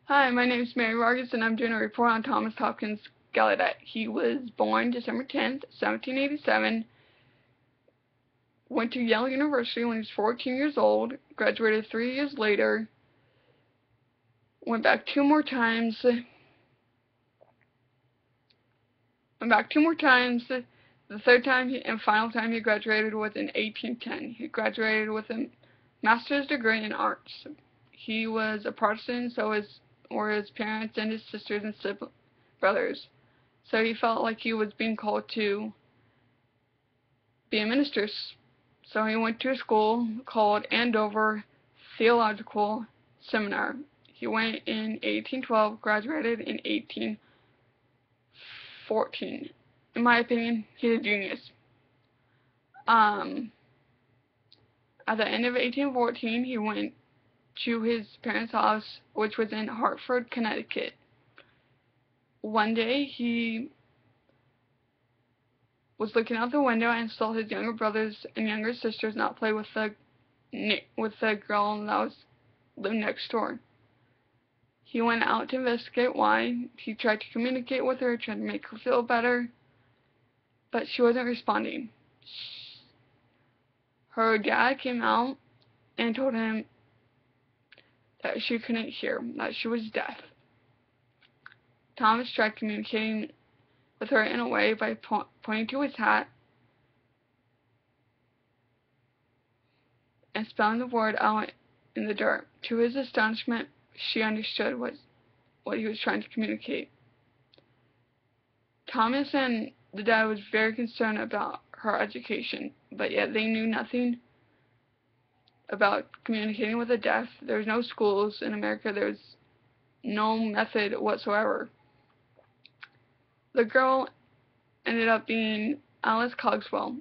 Hi, my name is Mary Vargas, and I'm doing a report on Thomas Hopkins Galluadet. He was born December 10th, 1787, went to Yale University when he was 14 years old, graduated 3 years later, went back two more times. The third time and final time he graduated was in 1810. He graduated with a master's degree in arts. He was a Protestant, were his parents and his sisters and brothers. So he felt like he was being called to be a minister. So he went to a school called Andover Theological Seminar. He went in 1812, graduated in 1814. In my opinion, he's a genius. At the end of 1814, he went to his parents' house, which was in Hartford, Connecticut. One day, he was looking out the window and saw his younger brothers and younger sisters not play with the girl that was living next door. He went out to investigate why. He tried to communicate with her, tried to make her feel better, but she wasn't responding. Her dad came out and told him that she couldn't hear, that she was deaf. Thomas tried communicating with her in a way by pointing to his hat and spelling the word out in the dirt. To his astonishment, she understood what he was trying to communicate. Thomas and the dad was very concerned about her education, but yet they knew nothing about communicating with the deaf. There was no schools in America. There was no method whatsoever. The girl ended up being Alice Cogswell.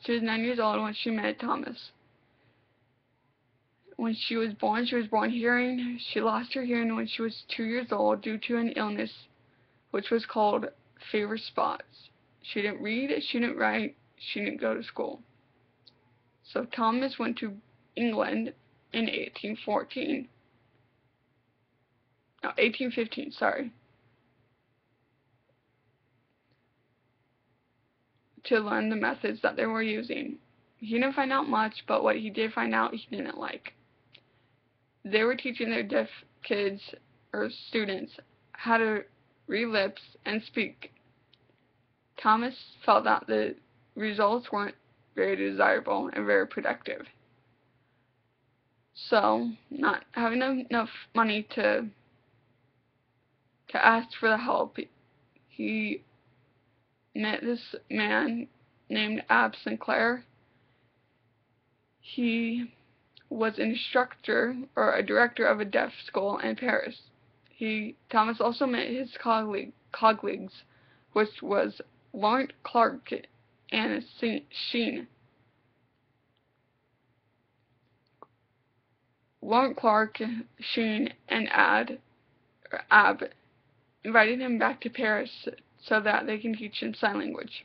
She was 9 years old when she met Thomas. When she was born hearing. She lost her hearing when she was 2 years old due to an illness which was called fever spots. She didn't read, she didn't write, she didn't go to school. So Thomas went to England in 1815, to learn the methods that they were using. He didn't find out much, but what he did find out, he didn't like. They were teaching their deaf kids or students how to read lips and speak. Thomas felt that the results weren't very desirable and very productive. So, not having enough money to ask for the help, he met this man named Ab Sinclair. He was an instructor or a director of a deaf school in Paris. Thomas also met his colleagues, which was Laurent Clark and Sheen. Laurent Clark, Sheen, and Ab invited him back to Paris so that they can teach him sign language.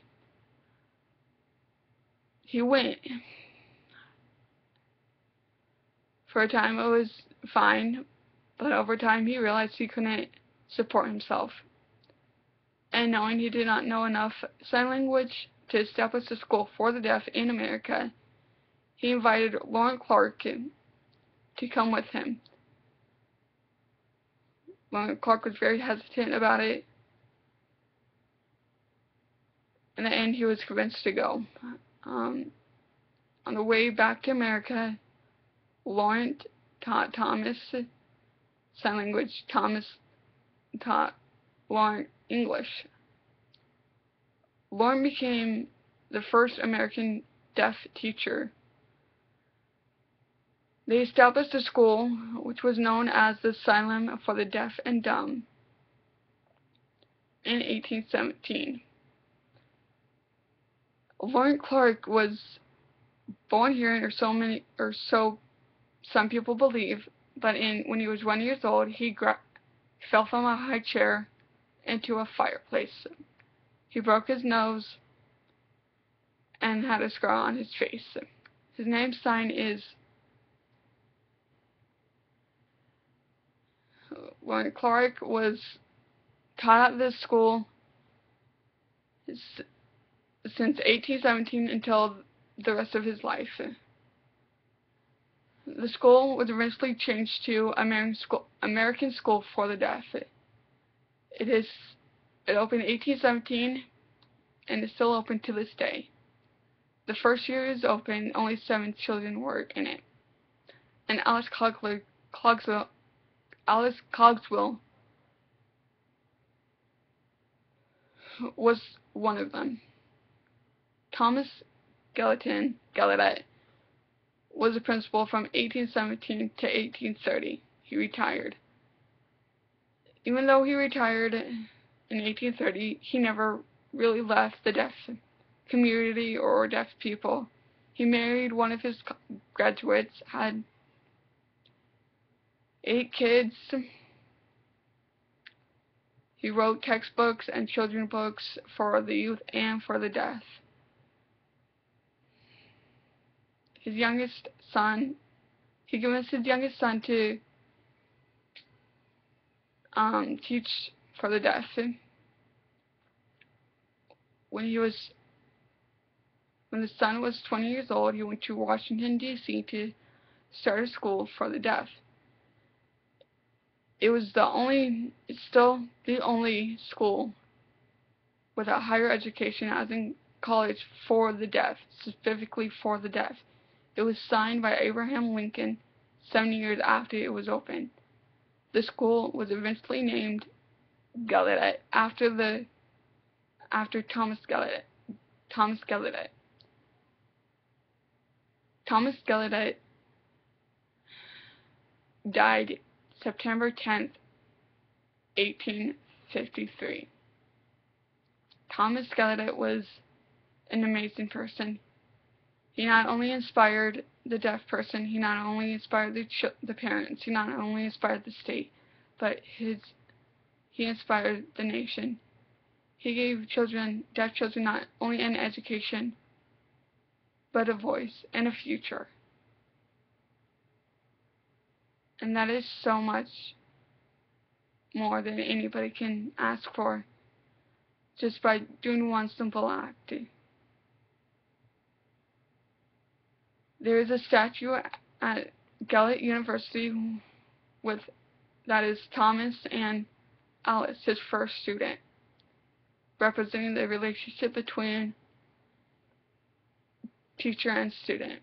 He went. For a time it was fine, but over time he realized he couldn't support himself. And knowing he did not know enough sign language to establish a school for the deaf in America, he invited Laurent Clark to come with him. Laurent Clark was very hesitant about it. In the end, he was convinced to go. On the way back to America, Laurent taught Thomas sign language. Thomas taught Laurent English. Laurent became the first American deaf teacher. They established a school which was known as the Asylum for the Deaf and Dumb in 1817. Laurent Clark was born hearing, or so some people believe, but when he was 1 year old, he fell from a high chair into a fireplace. He broke his nose and had a scar on his face. His name sign is when Clark was taught at this school since 1817 until the rest of his life. The school was eventually changed to American School for the Deaf. It opened in 1817 and is still open to this day. The first year it was open, only 7 children were in it, and Alice Cogswell was one of them. Thomas Galluadet was a principal from 1817 to 1830. He retired. Even though he retired in 1830, he never really left the deaf community or deaf people. He married one of his graduates, had 8 kids. He wrote textbooks and children's books for the youth and for the deaf. His youngest son, he convinced his youngest son to teach for the deaf. When the son was 20 years old, he went to Washington, D.C. to start a school for the deaf. It's still the only school without higher education, as in college, for the deaf, specifically for the deaf. It was signed by Abraham Lincoln 70 years after it was opened. The school was eventually named Galluadet after Thomas Galluadet. Thomas Galluadet died September 10th, 1853. Thomas Galluadet was an amazing person. He not only inspired the deaf person, he not only inspired the parents, he not only inspired the state, but he inspired the nation. He gave deaf children, not only an education, but a voice and a future. And that is so much more than anybody can ask for, just by doing one simple act. There is a statue at Galluadet University that is Thomas and Alice, his first student, representing the relationship between teacher and student.